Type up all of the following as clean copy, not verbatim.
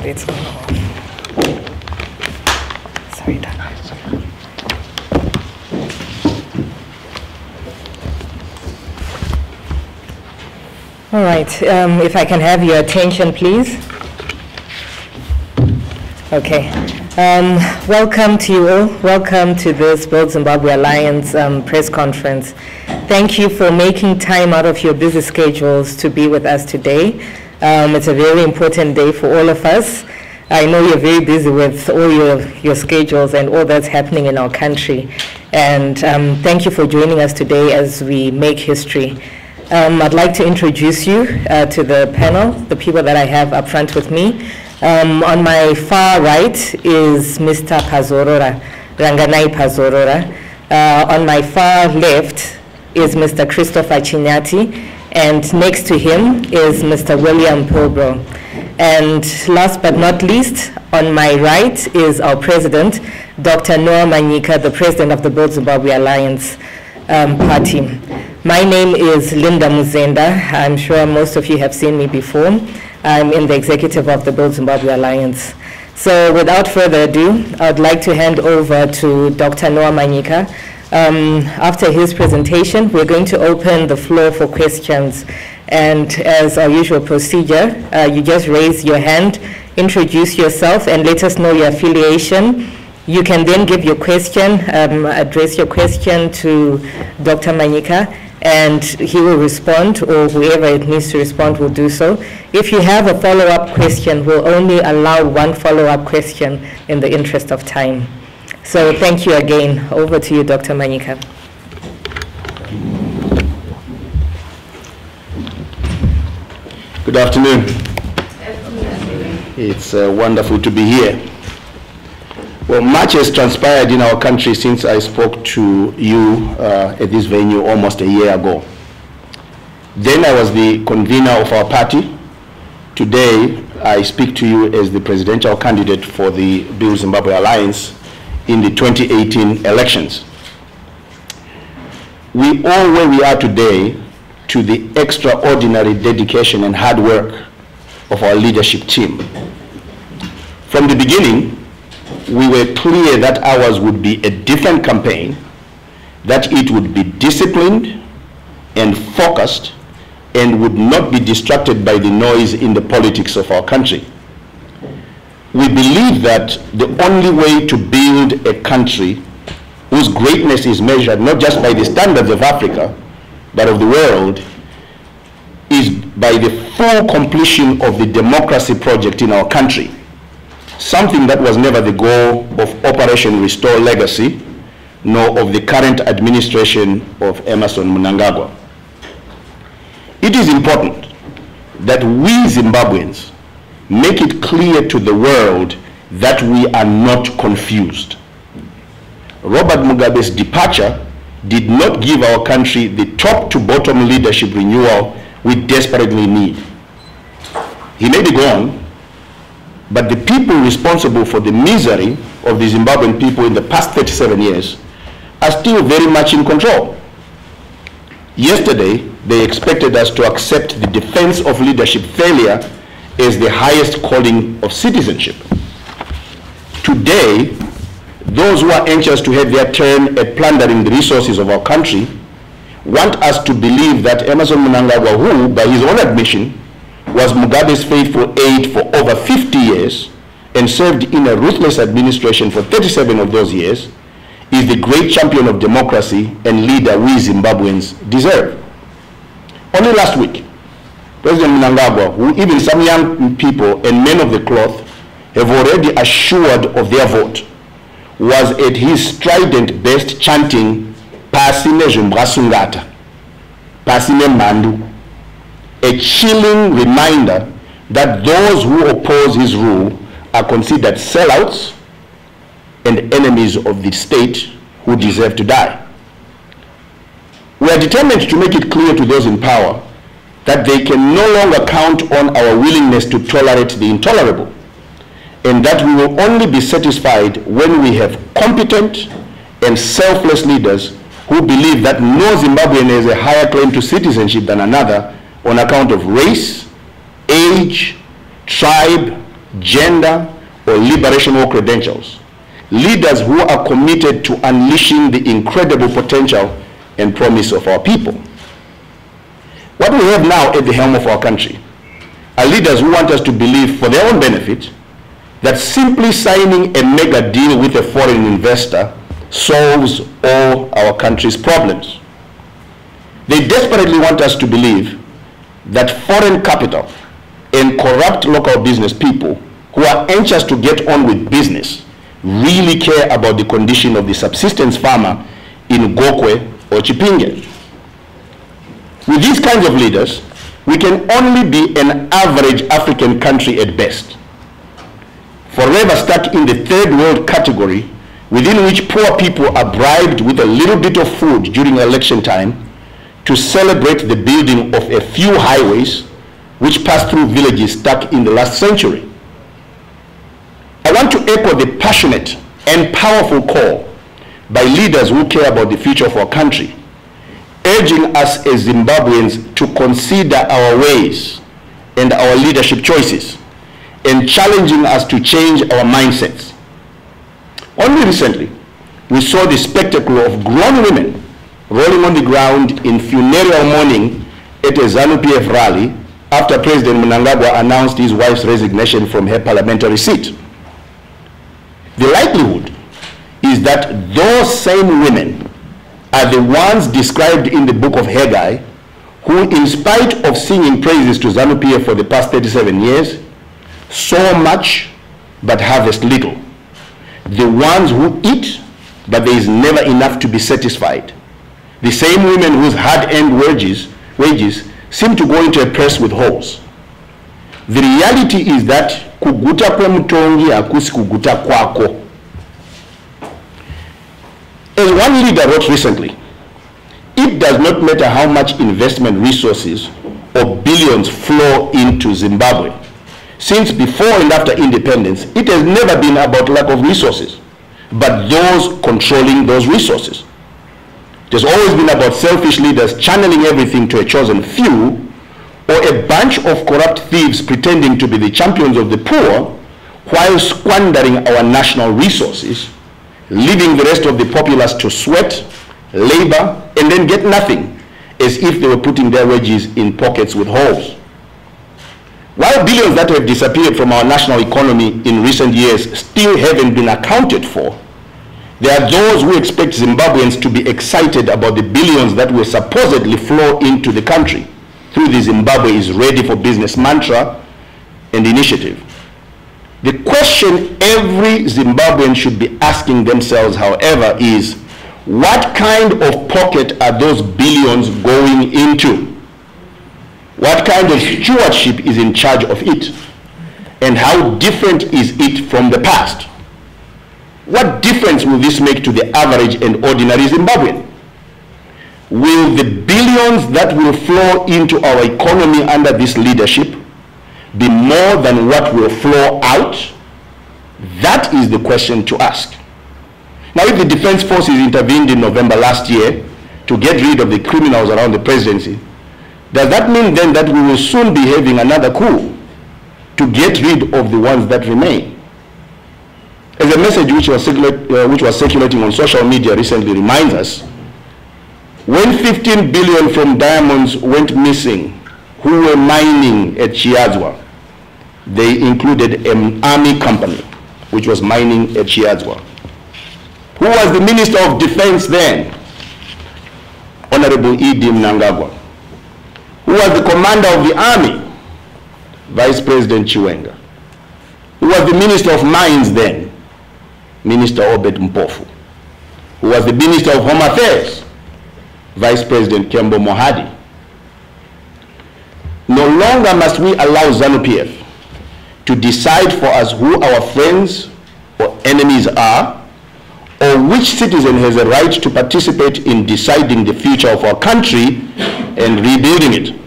that it's on off. Sorry, Dana. All right, if I can have your attention, please. Okay. Welcome to you all. Welcome to this Build Zimbabwe Alliance press conference. Thank you for making time out of your busy schedules to be with us today. It's a very important day for all of us. I know you're very busy with all your schedules and all that's happening in our country. And thank you for joining us today as we make history. I'd like to introduce you to the panel, the people that I have up front with me. On my far right is Mr. Pazorora, Ranganai Pazorora. On my far left is Mr. Christopher Chinyati, and next to him is Mr. William Pilbro. And last but not least, on my right is our president, Dr. Noah Manyika, the president of the Build Zimbabwe Alliance party. My name is Linda Muzenda. I'm sure most of you have seen me before. I'm in the executive of the Build Zimbabwe Alliance. So without further ado, I'd like to hand over to Dr. Noah Manyika. After his presentation, we're going to open the floor for questions. And as our usual procedure, you just raise your hand, introduce yourself, and let us know your affiliation. You can then give your question, address your question to Dr. Manyika, and he will respond, or whoever it needs to respond will do so. If you have a follow-up question, we'll only allow one follow-up question in the interest of time. So thank you again. Over to you, Dr. Manyika. Good afternoon. It's wonderful to be here. Well, much has transpired in our country since I spoke to you at this venue almost a year ago. Then I was the convener of our party. Today, I speak to you as the presidential candidate for the Build Zimbabwe Alliance in the 2018 elections. We owe where we are today to the extraordinary dedication and hard work of our leadership team. From the beginning, we were clear that ours would be a different campaign, that it would be disciplined and focused and would not be distracted by the noise in the politics of our country. We believe that the only way to build a country whose greatness is measured not just by the standards of Africa, but of the world, is by the full completion of the democracy project in our country, something that was never the goal of Operation Restore Legacy, nor of the current administration of Emmerson Mnangagwa. It is important that we Zimbabweans make it clear to the world that we are not confused. Robert Mugabe's departure did not give our country the top-to-bottom leadership renewal we desperately need. He may be gone, but the people responsible for the misery of the Zimbabwean people in the past 37 years are still very much in control. Yesterday, they expected us to accept the defense of leadership failure as the highest calling of citizenship. Today, those who are anxious to have their turn at plundering the resources of our country want us to believe that Emmerson Mnangagwa, who, by his own admission, was Mugabe's faithful aide for over 50 years and served in a ruthless administration for 37 of those years, is the great champion of democracy and leader we Zimbabweans deserve. Only last week, President Mnangagwa, who even some young people and men of the cloth have already assured of their vote, was at his strident best chanting, "Pasine Zumbrasungata, Pasine Mandu," a chilling reminder that those who oppose his rule are considered sellouts and enemies of the state who deserve to die. We are determined to make it clear to those in power that they can no longer count on our willingness to tolerate the intolerable, and that we will only be satisfied when we have competent and selfless leaders who believe that no Zimbabwean has a higher claim to citizenship than another on account of race, age, tribe, gender, or liberation war credentials. Leaders who are committed to unleashing the incredible potential and promise of our people. What we have now at the helm of our country are leaders who want us to believe, for their own benefit, that simply signing a mega deal with a foreign investor solves all our country's problems. They desperately want us to believe that foreign capital and corrupt local business people who are anxious to get on with business really care about the condition of the subsistence farmer in Gokwe or Chipinge. With these kinds of leaders, we can only be an average African country at best, forever stuck in the third world category, within which poor people are bribed with a little bit of food during election time to celebrate the building of a few highways which passed through villages stuck in the last century. I want to echo the passionate and powerful call by leaders who care about the future of our country, urging us as Zimbabweans to consider our ways and our leadership choices, and challenging us to change our mindsets. Only recently, we saw the spectacle of grown women rolling on the ground in funereal mourning at a Zanu-PF rally after President Mnangagwa announced his wife's resignation from her parliamentary seat. The likelihood is that those same women are the ones described in the book of Haggai, who, in spite of singing praises to Zanu-PF for the past 37 years, sow much but harvest little. The ones who eat, but there is never enough to be satisfied. The same women whose hard-earned wages seem to go into a press with holes. The reality is that kuguta kwe mtongi hakusi kuguta kwako. As one leader wrote recently, it does not matter how much investment resources or billions flow into Zimbabwe. Since before and after independence, it has never been about lack of resources, but those controlling those resources. It has always been about selfish leaders channeling everything to a chosen few, or a bunch of corrupt thieves pretending to be the champions of the poor while squandering our national resources, leaving the rest of the populace to sweat, labor, and then get nothing, as if they were putting their wages in pockets with holes. While billions that have disappeared from our national economy in recent years still haven't been accounted for, there are those who expect Zimbabweans to be excited about the billions that will supposedly flow into the country through the Zimbabwe is ready for business mantra and initiative. The question every Zimbabwean should be asking themselves, however, is what kind of pocket are those billions going into? What kind of stewardship is in charge of it? And how different is it from the past? What difference will this make to the average and ordinary Zimbabwean? Will the billions that will flow into our economy under this leadership be more than what will flow out? That is the question to ask. Now, if the Defense Forces intervened in November last year to get rid of the criminals around the presidency, does that mean then that we will soon be having another coup to get rid of the ones that remain? As a message which was circulating on social media recently reminds us, when 15 billion from diamonds went missing, who were mining at Chiadzwa, they included an army company which was mining at Chiadzwa. Who was the Minister of Defense then? Honorable E.D. Mnangagwa. Who was the commander of the army? Vice President Chiwenga. Who was the Minister of Mines then? Minister Obed Mpofu. Who was the Minister of Home Affairs? Vice President Kembo Mohadi. No longer must we allow Zanu-PF to decide for us who our friends or enemies are, or which citizen has a right to participate in deciding the future of our country and rebuilding it.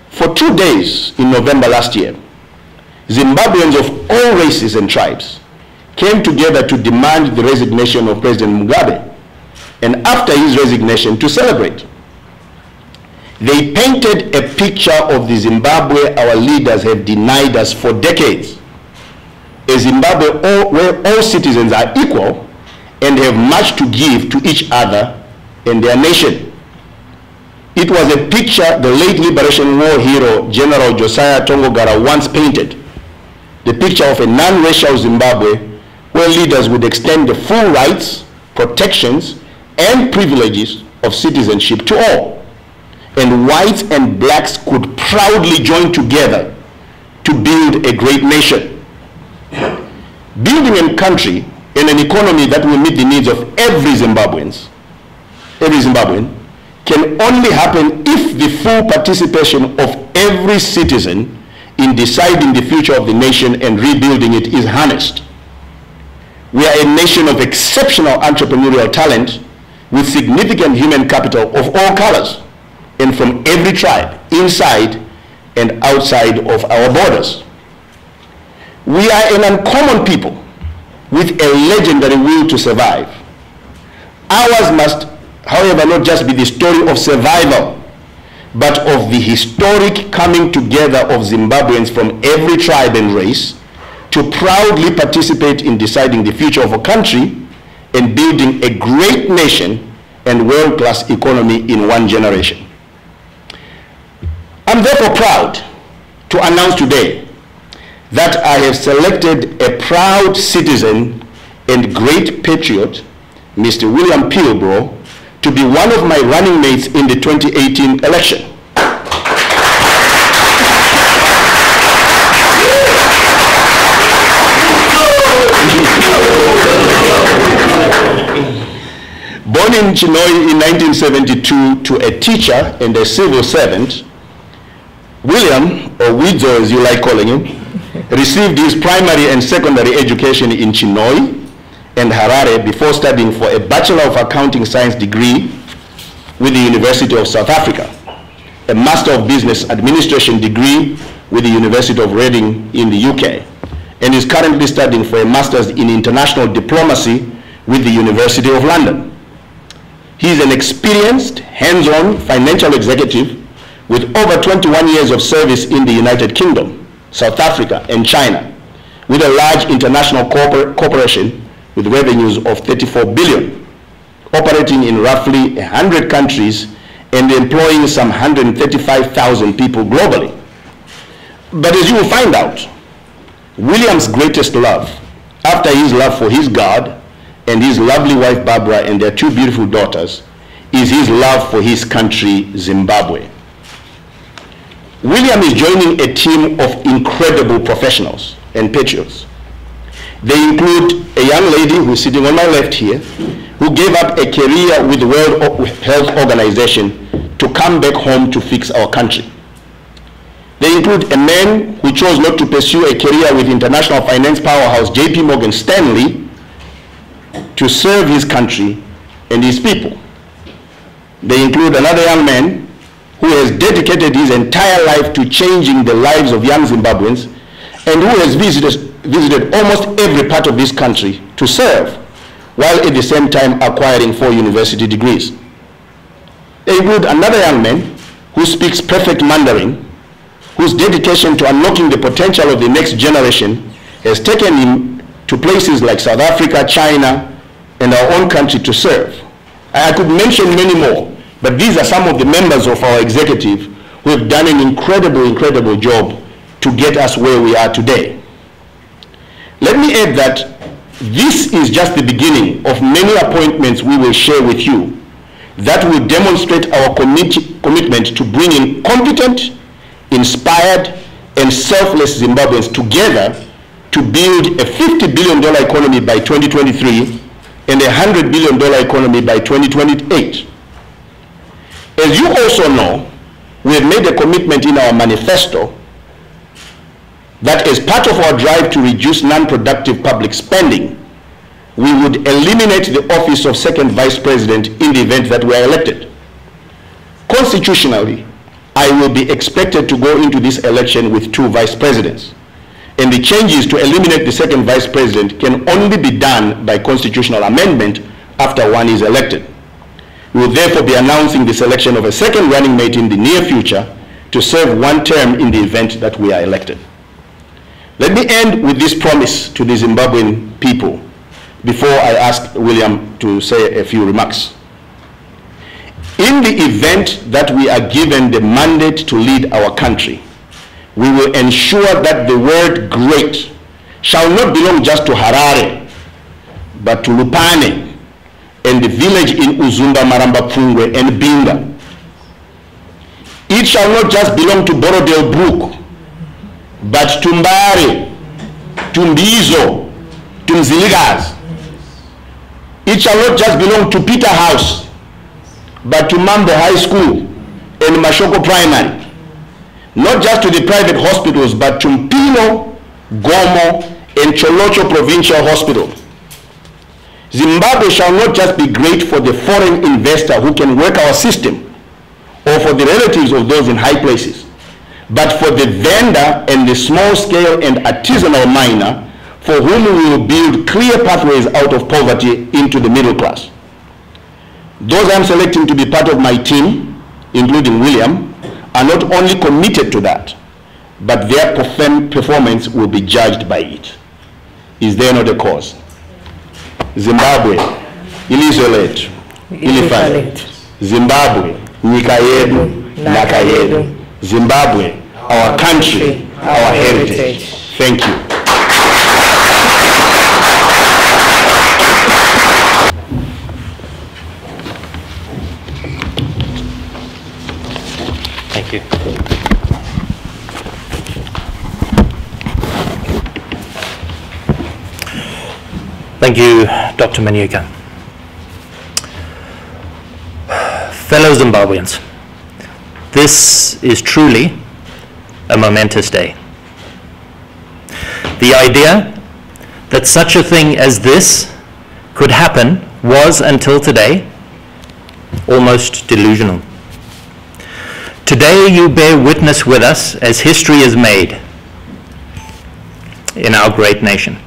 For 2 days in November last year, Zimbabweans of all races and tribes came together to demand the resignation of President Mugabe, and after his resignation, to celebrate. They painted a picture of the Zimbabwe our leaders have denied us for decades. A Zimbabwe where all citizens are equal and have much to give to each other and their nation. It was a picture the late Liberation War hero General Josiah Tongogara once painted. The picture of a non-racial Zimbabwe where leaders would extend the full rights, protections, and privileges of citizenship to all. And whites and blacks could proudly join together to build a great nation. Building a country and an economy that will meet the needs of every Zimbabwean can only happen if the full participation of every citizen in deciding the future of the nation and rebuilding it is harnessed. We are a nation of exceptional entrepreneurial talent with significant human capital of all colors and from every tribe, inside and outside of our borders. We are an uncommon people with a legendary will to survive. Ours must, however, not just be the story of survival, but of the historic coming together of Zimbabweans from every tribe and race to proudly participate in deciding the future of a country and building a great nation and world-class economy in one generation. I'm therefore proud to announce today that I have selected a proud citizen and great patriot, Mr. William Pilbro, to be one of my running mates in the 2018 election. Born in Chinoy in 1972 to a teacher and a civil servant, William, or Widzo as you like calling him, received his primary and secondary education in Chinoy and Harare before studying for a Bachelor of Accounting Science degree with the University of South Africa, a Master of Business Administration degree with the University of Reading in the UK, and is currently studying for a Master's in International Diplomacy with the University of London. He is an experienced, hands-on financial executive with over 21 years of service in the United Kingdom, South Africa, and China, with a large international corporation with revenues of 34 billion, operating in roughly 100 countries and employing some 135,000 people globally. But as you will find out, William's greatest love, after his love for his God and his lovely wife Barbara and their two beautiful daughters, is his love for his country, Zimbabwe. William is joining a team of incredible professionals and patriots. They include a young lady who is sitting on my left here, who gave up a career with the World Health Organization to come back home to fix our country. They include a man who chose not to pursue a career with international finance powerhouse JP Morgan Stanley to serve his country and his people. They include another young man who has dedicated his entire life to changing the lives of young Zimbabweans and who has visited almost every part of this country to serve, while at the same time acquiring 4 university degrees. They include another young man who speaks perfect Mandarin, whose dedication to unlocking the potential of the next generation has taken him to places like South Africa, China, and our own country to serve. I could mention many more, but these are some of the members of our executive who have done an incredible job to get us where we are today. Let me add that this is just the beginning of many appointments we will share with you that will demonstrate our commitment to bringing competent, inspired, and selfless Zimbabweans together to build a $50 billion economy by 2023 and a $100 billion economy by 2028. As you also know, we have made a commitment in our manifesto that as part of our drive to reduce non-productive public spending, we would eliminate the office of second vice president in the event that we are elected. Constitutionally, I will be expected to go into this election with 2 vice presidents, and the changes to eliminate the second vice president can only be done by constitutional amendment after one is elected. We will therefore be announcing the selection of a second running mate in the near future to serve one term in the event that we are elected. Let me end with this promise to the Zimbabwean people before I ask William to say a few remarks. In the event that we are given the mandate to lead our country, we will ensure that the word great shall not belong just to Harare, but to Lupane and the village in Uzumba, Maramba, Pfungwe and Binga. It shall not just belong to Borodale Brook, but to Mbare, to Mbizo, to Mziligas. It shall not just belong to Peter House, but to Mambo High School and Mashoko Primary. Not just to the private hospitals, but to Mpino, Gomo, and Cholocho Provincial Hospital. Zimbabwe shall not just be great for the foreign investor who can work our system, or for the relatives of those in high places, but for the vendor and the small-scale and artisanal miner for whom we will build clear pathways out of poverty into the middle class. Those I'm selecting to be part of my team, including William, are not only committed to that, but their performance will be judged by it. Is there not a cause? Zimbabwe, ilizwe letu, ilifanya. Zimbabwe, nyika yetu, naka yetu. Zimbabwe, our country, our heritage. Thank you. Thank you. Thank you, Dr. Manyika. Fellow Zimbabweans, this is truly a momentous day. The idea that such a thing as this could happen was, until today, almost delusional. Today you bear witness with us as history is made in our great nation.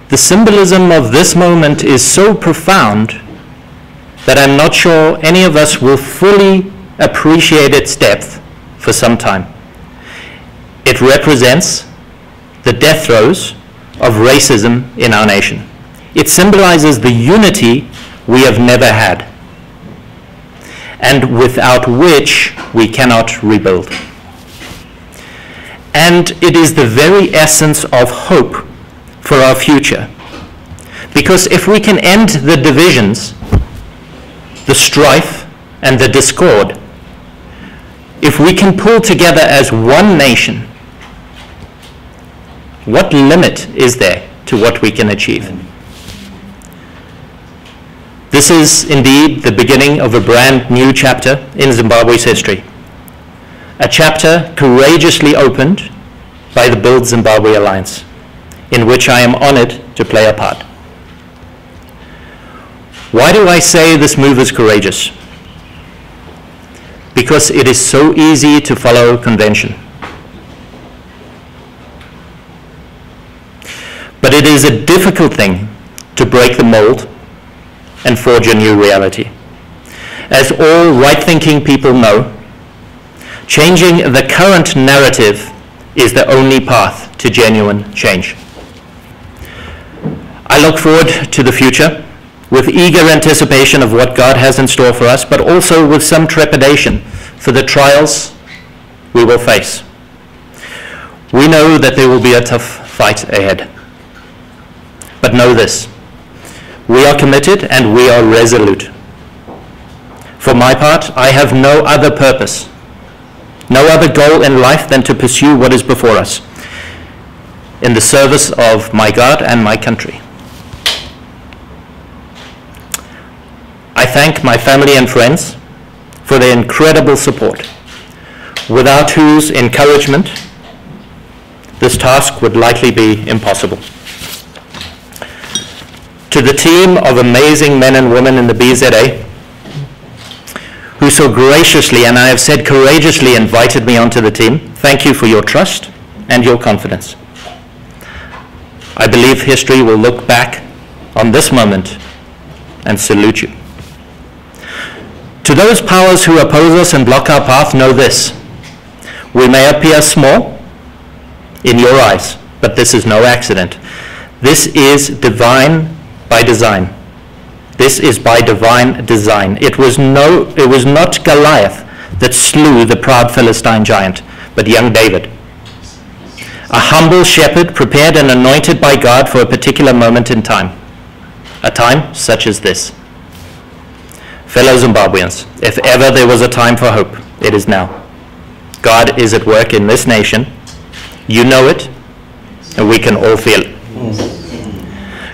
The symbolism of this moment is so profound that I'm not sure any of us will fully appreciate its depth for some time. It represents the death throes of racism in our nation. It symbolizes the unity we have never had, and without which we cannot rebuild. And it is the very essence of hope for our future. Because if we can end the divisions, the strife, and the discord, if we can pull together as one nation, what limit is there to what we can achieve? This is indeed the beginning of a brand new chapter in Zimbabwe's history. A chapter courageously opened by the Build Zimbabwe Alliance, in which I am honored to play a part. Why do I say this move is courageous? Because it is so easy to follow convention. But it is a difficult thing to break the mold and forge a new reality. As all right-thinking people know, changing the current narrative is the only path to genuine change. I look forward to the future with eager anticipation of what God has in store for us, but also with some trepidation for the trials we will face. We know that there will be a tough fight ahead. But know this, we are committed and we are resolute. For my part, I have no other purpose, no other goal in life than to pursue what is before us, in the service of my God and my country. I thank my family and friends for their incredible support, without whose encouragement this task would likely be impossible. To the team of amazing men and women in the BZA, who so graciously, and I have said courageously, invited me onto the team, thank you for your trust and your confidence. I believe history will look back on this moment and salute you. To those powers who oppose us and block our path, know this. We may appear small in your eyes, but this is no accident. This is divine by design. This is by divine design. It was not Goliath that slew the proud Philistine giant, but young David. A humble shepherd prepared and anointed by God for a particular moment in time. A time such as this. Fellow Zimbabweans, if ever there was a time for hope, it is now. God is at work in this nation. You know it, and we can all feel it.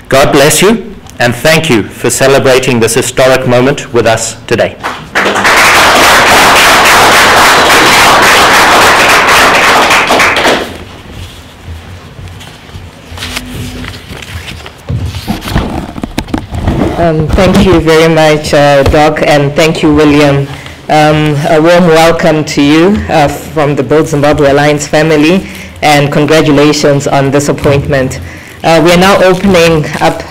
God bless you, and thank you for celebrating this historic moment with us today. Thank you very much, Doc, and thank you, William. A warm welcome to you from the Build Zimbabwe Alliance family, and congratulations on this appointment. We are now opening up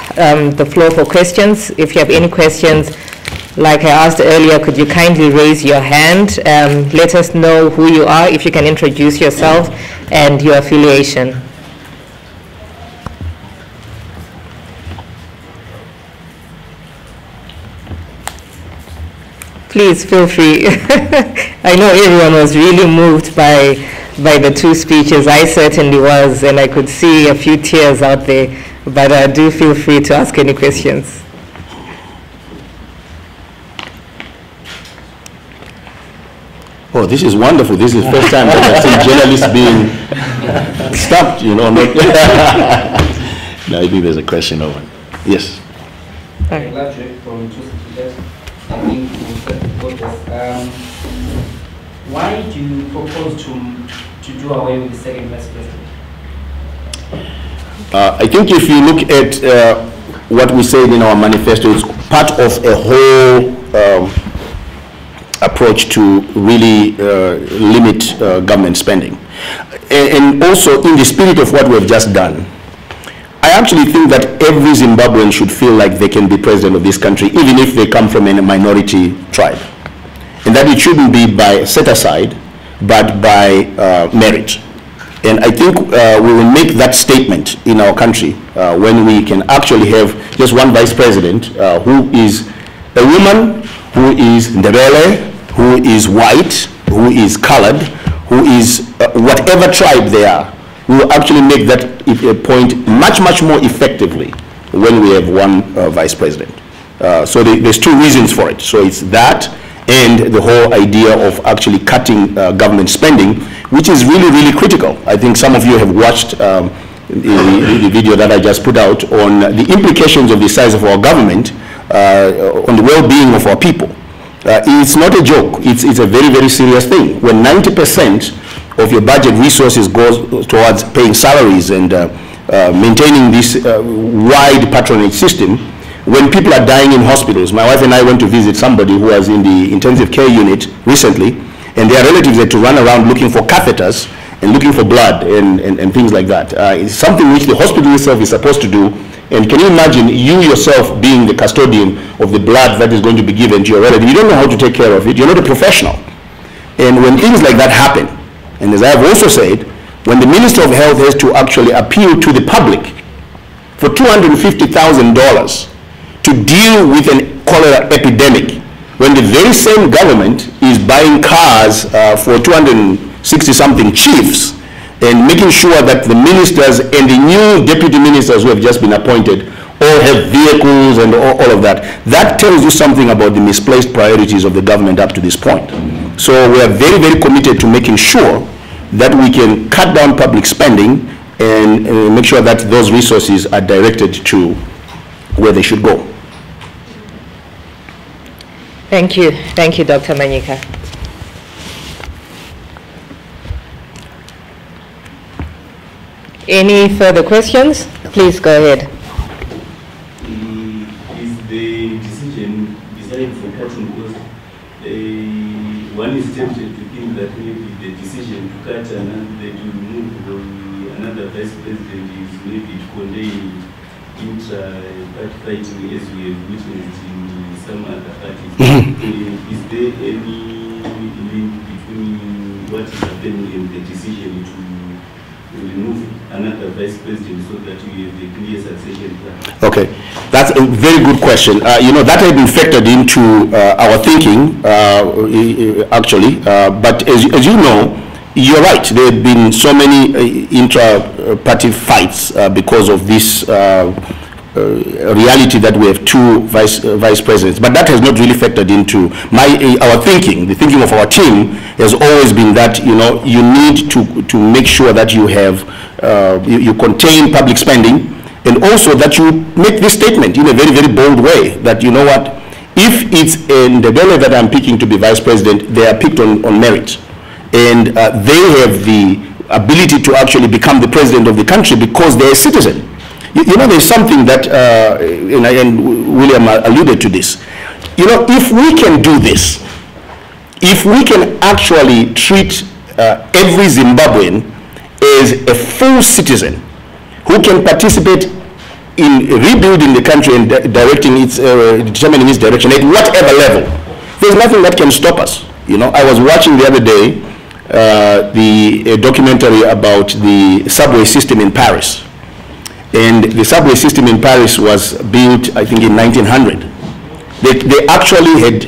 the floor for questions. If you have any questions, like I asked earlier, could you kindly raise your hand? Let us know who you are, if you can introduce yourself and your affiliation. Please feel free. I know everyone was really moved by the two speeches. I certainly was, and I could see a few tears out there, but do feel free to ask any questions. Oh, this is wonderful. This is the first time that I've seen journalists being stopped, you know. Now, I think there's a question over. Yes. Why do you propose to do away with the second vice president? I think if you look at what we said in our manifesto, it's part of a whole approach to really limit government spending. And also, in the spirit of what we've just done, I actually think that every Zimbabwean should feel like they can be president of this country, even if they come from a minority tribe. And that it shouldn't be by set aside, but by merit. And I think we will make that statement in our country when we can actually have just one vice president who is a woman, who is Ndebele, who is white, who is colored, who is whatever tribe they are. We will actually make that a point much, much more effectively when we have one vice president. So there's two reasons for it. So it's that and the whole idea of actually cutting government spending, which is really, really critical. I think some of you have watched the video that I just put out on the implications of the size of our government on the well-being of our people. It's not a joke. It's a very, very serious thing. When 90% of your budget resources goes towards paying salaries and maintaining this wide patronage system, when people are dying in hospitals. My wife and I went to visit somebody who was in the intensive care unit recently, and their relatives had to run around looking for catheters and looking for blood and things like that. It's something which the hospital itself is supposed to do. And can you imagine you yourself being the custodian of the blood that is going to be given to your relative? You don't know how to take care of it. You're not a professional. And when things like that happen, and as I have also said, when the Minister of Health has to actually appeal to the public for $250,000 to deal with a cholera epidemic, when the very same government is buying cars for 260-something chiefs and making sure that the ministers and the new deputy ministers who have just been appointed all have vehicles and all of that, that tells you something about the misplaced priorities of the government up to this point. So we are very, very committed to making sure that we can cut down public spending and make sure that those resources are directed to where they should go. Thank you. Thank you, Dr. Manyika. Any further questions? Please go ahead. Is the decision decided for cutting because one is tempted to think that maybe the decision to cut another, to remove another vice president is maybe to contain intra-party fighting as we have witnessed in some other parties. Is there any link between what is happening and the decision to remove another vice president so that you have a clear succession plan? Okay, that's a very good question. You know, that had been factored into our thinking, actually. But as you know, you're right. There have been so many intra-party fights because of this reality that we have two vice presidents. But that has not really factored into our thinking. The thinking of our team has always been that, you know, you need to make sure that you have you contain public spending, and also that you make this statement in a very, very bold way that, you know what, if it's in the Ndebele that I'm picking to be vice president, they are picked on merit. And they have the ability to actually become the president of the country because they're a citizen. You know, there's something that, and William alluded to this. You know, if we can do this, if we can actually treat every Zimbabwean as a full citizen who can participate in rebuilding the country and directing its, determining its direction at whatever level, there's nothing that can stop us. You know, I was watching the other day the documentary about the subway system in Paris. And the subway system in Paris was built, I think, in 1900. They actually had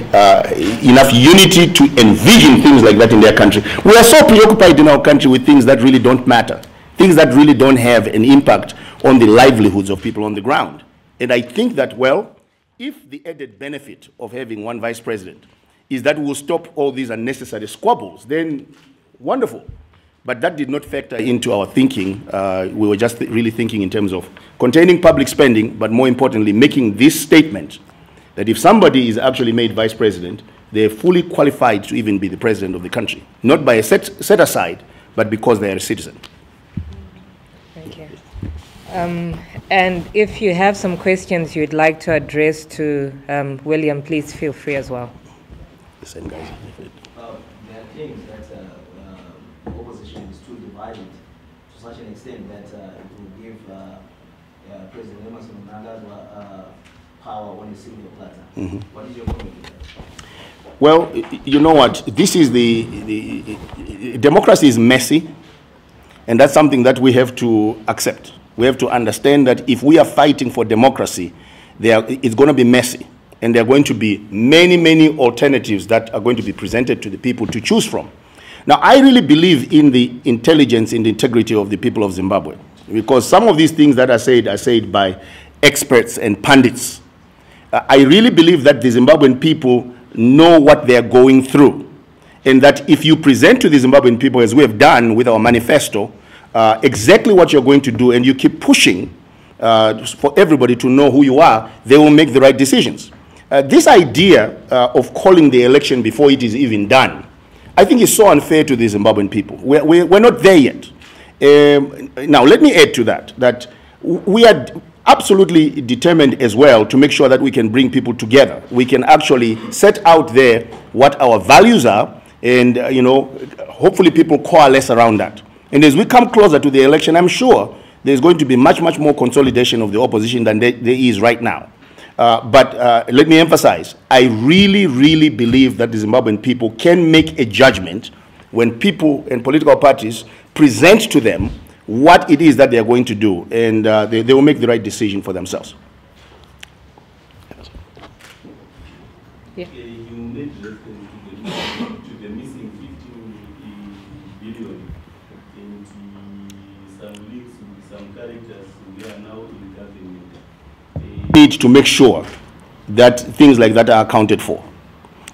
enough unity to envision things like that in their country. We are so preoccupied in our country with things that really don't matter, things that really don't have an impact on the livelihoods of people on the ground. And I think that, well, if the added benefit of having one vice president is that we will stop all these unnecessary squabbles, then wonderful. But that did not factor into our thinking. We were just really thinking in terms of containing public spending, but more importantly, making this statement that if somebody is actually made vice president, they're fully qualified to even be the president of the country. Not by a set aside, but because they are a citizen. Thank you. And if you have some questions you'd like to address to William, please feel free as well. The same guys. There are things that the opposition is too divided to such an extent that it will give President Emerson Mnangagwa power on a silver platter. What is your comment on that? Well, you know what? This is democracy is messy, and that's something that we have to accept. We have to understand that if we are fighting for democracy, it's going to be messy, and there are going to be many, many alternatives that are going to be presented to the people to choose from. Now, I really believe in the intelligence and the integrity of the people of Zimbabwe, because some of these things that are said by experts and pundits. I really believe that the Zimbabwean people know what they're going through, and that if you present to the Zimbabwean people, as we have done with our manifesto, exactly what you're going to do, and you keep pushing for everybody to know who you are, they will make the right decisions. This idea of calling the election before it is even done, I think is so unfair to the Zimbabwean people. We're not there yet. Now, let me add to that we are absolutely determined as well to make sure that we can bring people together. We can actually set out there what our values are, and you know, hopefully people coalesce around that. And as we come closer to the election, I'm sure there's going to be much more consolidation of the opposition than there is right now. But let me emphasize, I really believe that the Zimbabwean people can make a judgment when people and political parties present to them what it is that they are going to do, and they will make the right decision for themselves. Yeah. You made reference to the missing 15 billion and some links with some characters who are now in government. Need to make sure that things like that are accounted for.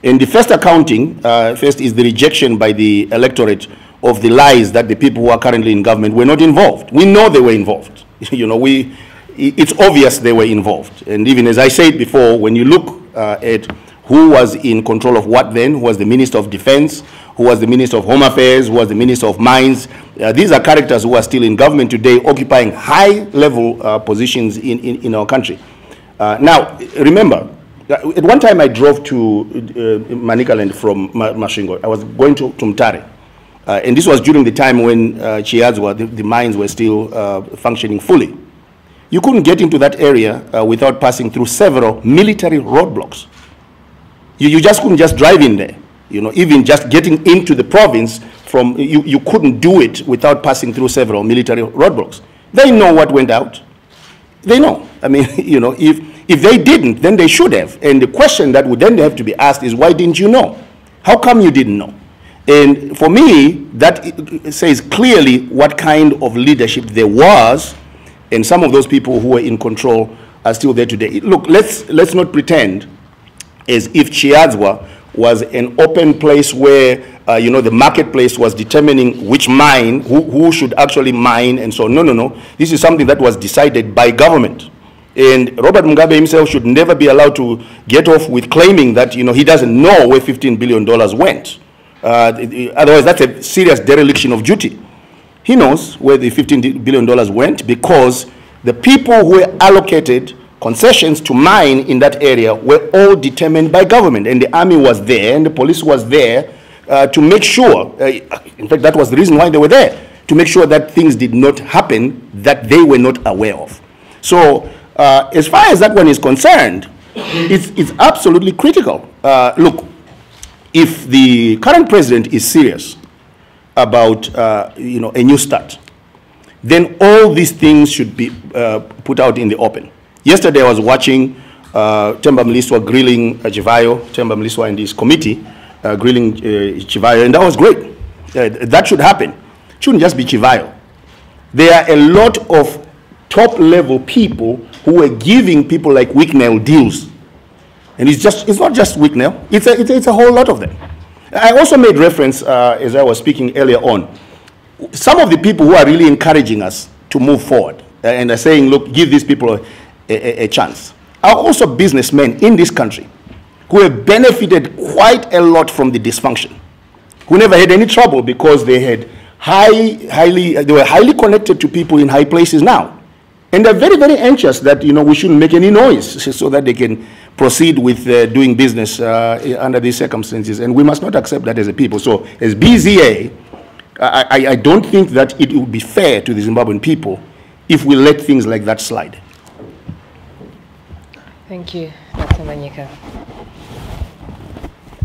And the first accounting, first is the rejection by the electorate of the lies that the people who are currently in government were not involved. We know they were involved. You know, it's obvious they were involved. And even as I said before, when you look at who was in control of what then, who was the Minister of Defense, who was the Minister of Home Affairs, who was the Minister of Mines, these are characters who are still in government today, occupying high-level positions in our country. Now, remember, at one time I drove to Manyika Land from Masvingo. I was going to Mtare. And this was during the time when the mines were still functioning fully. You couldn't get into that area without passing through several military roadblocks. You just couldn't just drive in there. You know, even just getting into the province you couldn't do it without passing through several military roadblocks. They know what went out. They know. I mean, you know, if they didn't, then they should have. And the question that would then have to be asked is, why didn't you know? How come you didn't know? And for me, that says clearly what kind of leadership there was, and some of those people who were in control are still there today. Look, let's not pretend as if Chiadzwa was an open place where, you know, the marketplace was determining which mine, who should actually mine, and so on. No, no, no. This is something that was decided by government. And Robert Mugabe himself should never be allowed to get off with claiming that, you know, he doesn't know where $15 billion went. Otherwise, that's a serious dereliction of duty. He knows where the $15 billion went because the people who were allocated concessions to mine in that area were all determined by government, and the army was there and the police was there to make sure, in fact, that was the reason why they were there, to make sure that things did not happen that they were not aware of. So as far as that one is concerned, it's absolutely critical. Look, if the current president is serious about you know, a new start, then all these things should be put out in the open. Yesterday I was watching Themba Mliswa grilling Chivayo, Themba Mliswa and his committee grilling Chivayo, and that was great. That should happen. It shouldn't just be Chivayo. There are a lot of top-level people who were giving people like Wicknell deals. And it's not just Wicknell, it's a whole lot of them. I also made reference, as I was speaking earlier on, some of the people who are really encouraging us to move forward and are saying, look, give these people a chance, are also businessmen in this country who have benefited quite a lot from the dysfunction, who never had any trouble because they had they were highly connected to people in high places now. And they're very, very anxious that, you know, we shouldn't make any noise so that they can proceed with doing business under these circumstances. And we must not accept that as a people. So as BZA, I don't think that it would be fair to the Zimbabwean people if we let things like that slide. Thank you, Dr. Manyika.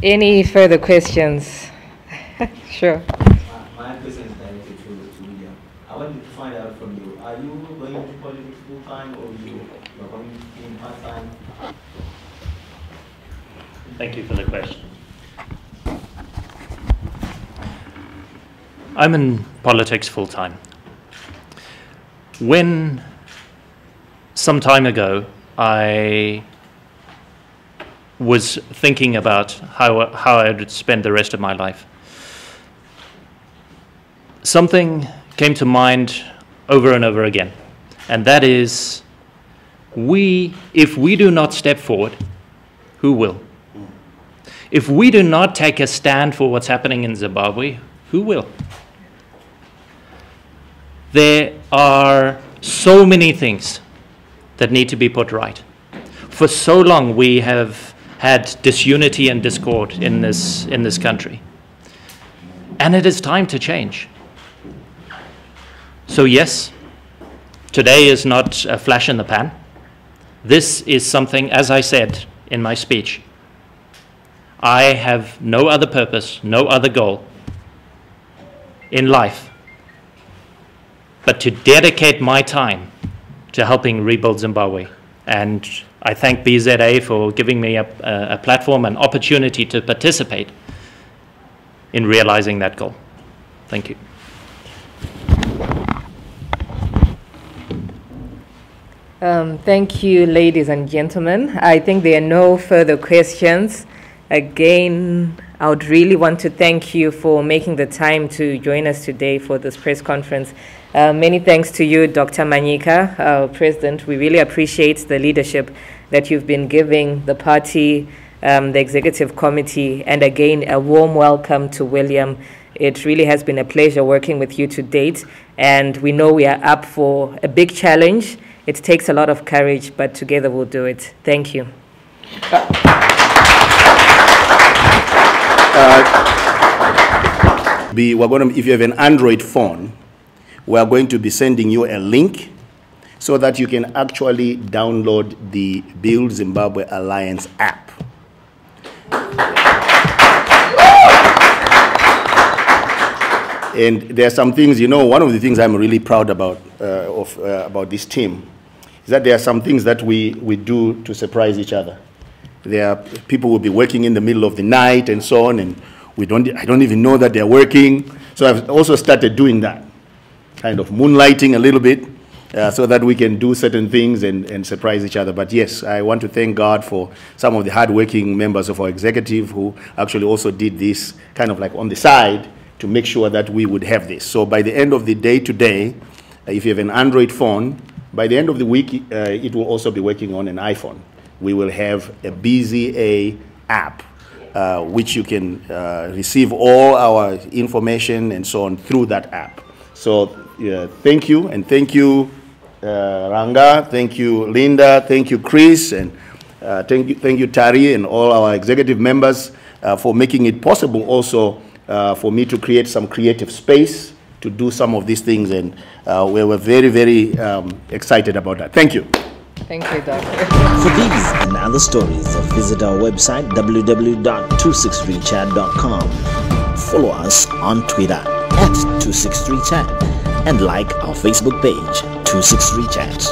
Any further questions? Sure. My question is directed to William. I wanted to find out from you, are you going to politics full-time or you are going in part-time? Thank you for the question. I'm in politics full-time. When some time ago I was thinking about how I would spend the rest of my life, something came to mind over and over again, and that is, if we do not step forward, who will? If we do not take a stand for what's happening in Zimbabwe, who will? There are so many things that need to be put right. For so long we have had disunity and discord in this country. And it is time to change. So yes, today is not a flash in the pan. This is something, as I said in my speech, I have no other purpose, no other goal in life but to dedicate my time to helping rebuild Zimbabwe. And I thank BZA for giving me a platform, an opportunity to participate in realizing that goal. Thank you. Thank you, ladies and gentlemen. I think there are no further questions. Again, I would really want to thank you for making the time to join us today for this press conference. Many thanks to you, Dr. Manyika, our President. We really appreciate the leadership that you've been giving the party, the Executive Committee, and again, a warm welcome to William. It really has been a pleasure working with you to date, and we know we are up for a big challenge. It takes a lot of courage, but together we'll do it. Thank you. If you have an Android phone, we are going to be sending you a link so that you can actually download the Build Zimbabwe Alliance app. And there are some things, you know, one of the things I'm really proud about about this team is that there are some things that we do to surprise each other. There are people will be working in the middle of the night and so on, and I don't even know that they're working. So I've also started doing that, kind of moonlighting a little bit, so that we can do certain things and surprise each other. But yes, I want to thank God for some of the hardworking members of our executive who actually also did this kind of like on the side to make sure that we would have this. So by the end of the day today, if you have an Android phone, by the end of the week, it will also be working on an iPhone. We will have a BZA app, which you can receive all our information and so on through that app. So thank you, and thank you, Ranga, thank you, Linda, thank you, Chris, and thank you, Tari, and all our executive members for making it possible also for me to create some creative space to do some of these things, and we were very, very excited about that. Thank you. Thank you, Doctor. For these and other stories, visit our website www.263chat.com. Follow us on Twitter @263chat and like our Facebook page 263chat.